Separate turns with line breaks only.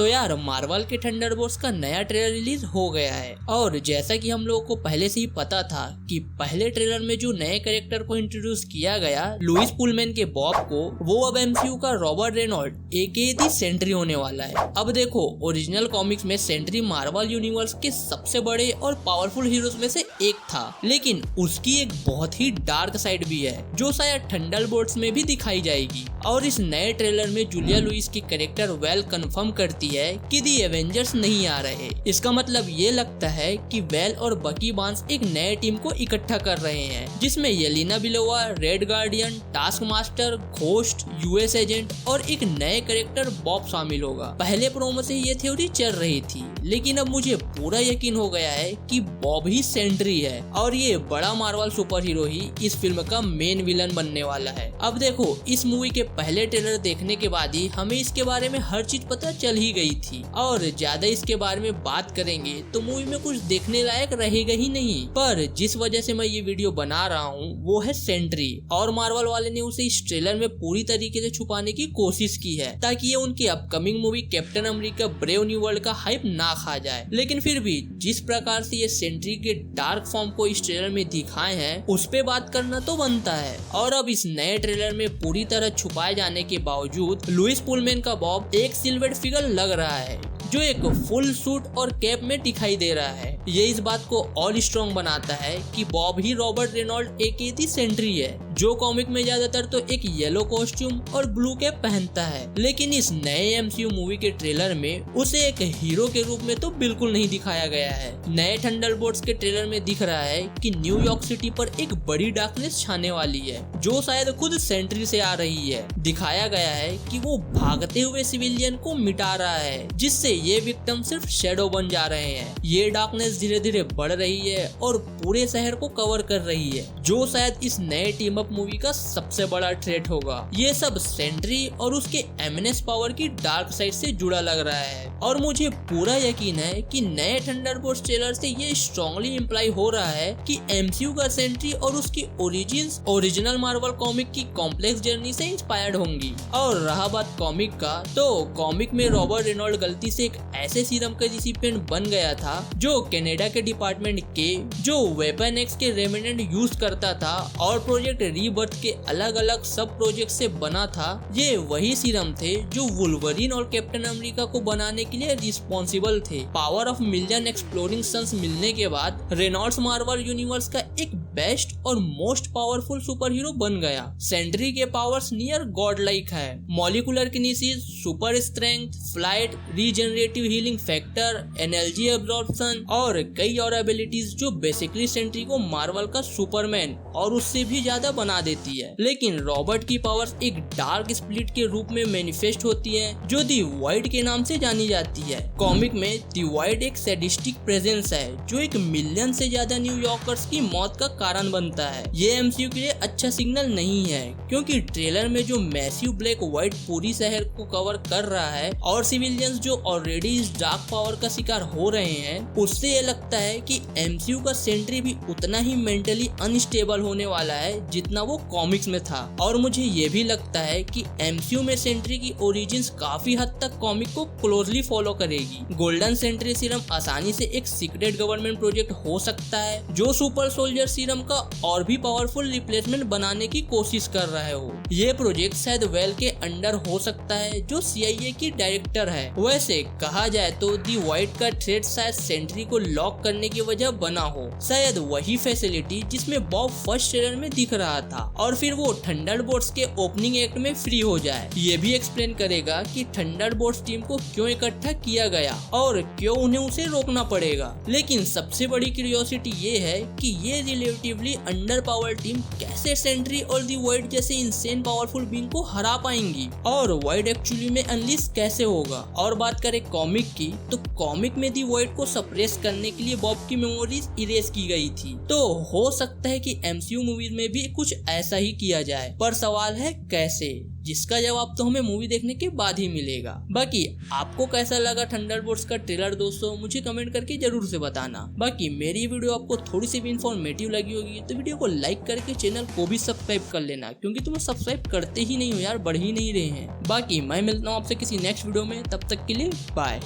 तो यार मार्वल के थंडरबोल्ट्स का नया ट्रेलर रिलीज हो गया है और जैसा कि हम लोगों को पहले से ही पता था कि पहले ट्रेलर में जो नए कैरेक्टर को इंट्रोड्यूस किया गया लुइस पुलमैन के बॉब को, वो अब एमसीयू का रॉबर्ट रेनॉल्ड एके दी सेंट्री होने वाला है। अब देखो, ओरिजिनल कॉमिक्स में सेंट्री मार्वल यूनिवर्स के सबसे बड़े और पावरफुल हीरोज में से एक था, लेकिन उसकी एक बहुत ही डार्क साइड भी है जो शायद थंडरबोल्ट्स में भी दिखाई जाएगी। और इस नए ट्रेलर में जूलिया लुइस की कैरेक्टर वेल कंफर्म करती है कि दी एवेंजर्स नहीं आ रहे। इसका मतलब ये लगता है कि वेल और बकी बार्न्स एक नए टीम को इकट्ठा कर रहे हैं जिसमें Yelena Belova, Red Guardian, Taskmaster, Ghost, US agent और एक नए कैरेक्टर बॉब शामिल होगा। पहले प्रोमो से ये थ्योरी चल रही थी, लेकिन अब मुझे पूरा यकीन हो गया है कि बॉब ही सेंट्री है और ये बड़ा मार्वल सुपर हीरो ही इस फिल्म का मेन विलन बनने वाला है। अब देखो, इस मूवी के पहले ट्रेलर देखने के बाद ही हमें इसके बारे में हर चीज पता चल ही गई थी और ज्यादा इसके बारे में बात करेंगे तो मूवी में कुछ देखने लायक रहेगा ही नहीं। पर जिस वजह से मैं ये वीडियो बना रहा हूँ वो है सेंट्री, और मार्वल वाले ने उसे इस ट्रेलर में पूरी तरीके से छुपाने की कोशिश की है ताकि ये उनकी upcoming movie captain America brave new world का हाइप ना खा जाए। लेकिन फिर भी जिस प्रकार से ये सेंट्री के डार्क फॉर्म को इस ट्रेलर में दिखाए हैं उस पे बात करना तो बनता है। और अब इस नए ट्रेलर में पूरी तरह छुपाए जाने के बावजूद लुइस पुलमैन का बॉब एक सिल्वर फिगर लग रहा है जो एक फुल सूट और कैप में दिखाई दे रहा है। ये इस बात को और स्ट्रॉन्ग बनाता है कि बॉब ही रॉबर्ट रेनॉल्ड एके दी सेंट्री है जो कॉमिक में ज्यादातर तो एक येलो कॉस्ट्यूम और ब्लू कैप पहनता है, लेकिन इस नए एमसीयू मूवी के ट्रेलर में उसे एक हीरो के रूप में तो बिल्कुल नहीं दिखाया गया है। नए थंडरबोल्ट्स के ट्रेलर में दिख रहा है कि न्यूयॉर्क सिटी पर एक बड़ी डार्कनेस छाने वाली है जो शायद खुद सेंट्री से आ रही है। दिखाया गया है कि वो भागते हुए सिविलियन को मिटा रहा है जिससे ये विक्टिम सिर्फ शेडो बन जा रहे हैं। ये डार्कनेस धीरे धीरे बढ़ रही है और पूरे शहर को कवर कर रही है जो शायद इस नए टीम अप मूवी का सबसे बड़ा थ्रेट होगा। ये सब सेंट्री और उसके एमएनएस पावर की डार्क साइड से जुड़ा लग रहा है और मुझे पूरा यकीन है कि नए थंडरबोल्ट्स ट्रेलर से ये स्ट्रांगली इंप्लाई हो रहा है कि एमसीयू का सेंट्री और उसकी ओरिजिन्स ओरिजिनल मार्वल कॉमिक की कॉम्प्लेक्स जर्नी से इंस्पायर्ड होंगी। और रहा बात कॉमिक का, तो कॉमिक में रॉबर्ट रेनॉल्ड गलती से एक ऐसे सीरम का रिसिपिएंट बन गया था जो कनाडा के डिपार्टमेंट के जो वेपन एक्स के रेमिनेंट यूज करता था और प्रोजेक्ट रीबर्थ के अलग अलग सब प्रोजेक्ट से बना था। ये वही सीरम थे जो वुल्वरीन और कैप्टन अमेरिका को बनाने के लिए रिस्पॉन्सिबल थे। Power of million exploring sons मिलने के बाद रेनॉल्ड्स मार्वल यूनिवर्स का एक बेस्ट और मोस्ट पावरफुल सुपर हीरो बन गया। सेंट्री के पावर्स नियर गॉड लाइक है, molecular kinesis, super strength, flight, regenerative healing factor, energy absorption और कई और एबिलिटीज जो बेसिकली सेंट्री को मार्वल का सुपरमैन और उससे भी ज्यादा बना देती है। लेकिन रॉबर्ट की पावर्स एक डार्क स्प्लिट के रूप में मैनिफेस्ट होती है जो दी वॉइड के नाम से जानी जाती है। कॉमिक में दी वॉइड एक सैडिस्टिक प्रेजेंस है जो एक मिलियन से ज्यादा न्यूयॉर्कर्स की मौत का कारण बनता है। ये एमसीयू के लिए अच्छा सिग्नल नहीं है क्योंकि ट्रेलर में जो मैसिव ब्लैक व्हाइट पूरी शहर को कवर कर रहा है और सिविलियंस जो ऑलरेडी इस डार्क पावर का शिकार हो रहे हैं उससे ये लगता है कि एमसीयू का सेंट्री भी उतना ही मेंटली अनस्टेबल होने वाला है जितना वो कॉमिक्स में था। और मुझे ये भी लगता है कि एमसीयू में सेंट्री की ओरिजिन्स काफी हद तक कॉमिक को क्लोजली फॉलो करेगी। गोल्डन सेंट्री सीरम आसानी से एक सीक्रेट गवर्नमेंट प्रोजेक्ट हो सकता है जो सुपर सोल्जर सीरम का और भी पावरफुल रिप्लेसमेंट बनाने की कोशिश कर रहे हो। ये प्रोजेक्ट शायद वेल के अंडर हो सकता है जो CIA की डायरेक्टर है। वैसे कहा जाए तो दी वाइट का थ्रेट शायद सेंट्री को लॉक करने की वजह बना हो, शायद वही फैसिलिटी जिसमें बॉब फर्स्ट ट्रेलर में दिख रहा था और फिर वो थंडरबोल्ट्स के ओपनिंग एक्ट में फ्री हो जाए। ये भी एक्सप्लेन करेगा कि थंडरबोल्ट्स टीम को क्यों इकट्ठा किया गया और क्यों उन्हें उसे रोकना पड़ेगा। लेकिन सबसे बड़ी क्यूरियोसिटी ये है कि ये रिलेटिवली अंडर पावर टीम कैसे सेंट्री और दी वाइड जैसे इंसेन पावरफुल बीइंग को हरा पाएंगी और वाइड एक्चुअली में अनलीश कैसे होगा। और बात करें कॉमिक की, तो कॉमिक में दी वाइड को सप्रेस करने के लिए बॉब की मेमोरीज इरेज की गई थी, तो हो सकता है कि एमसीयू मूवीज में भी कुछ ऐसा ही किया जाए, पर सवाल है कैसे। जिसका जवाब तो हमें मूवी देखने के बाद ही मिलेगा। बाकी आपको कैसा लगा थंडरबोल्ट्स का ट्रेलर दोस्तों, मुझे कमेंट करके जरूर से बताना। बाकी मेरी वीडियो आपको थोड़ी सी भी इंफॉर्मेटिव लगी होगी तो वीडियो को लाइक करके चैनल को भी सब्सक्राइब कर लेना, क्योंकि तुम सब्सक्राइब करते ही नहीं हो यार, बढ़ ही नहीं रहे हैं। बाकी मैं मिलता हूँ आपसे किसी नेक्स्ट वीडियो में, तब तक के लिए बाय।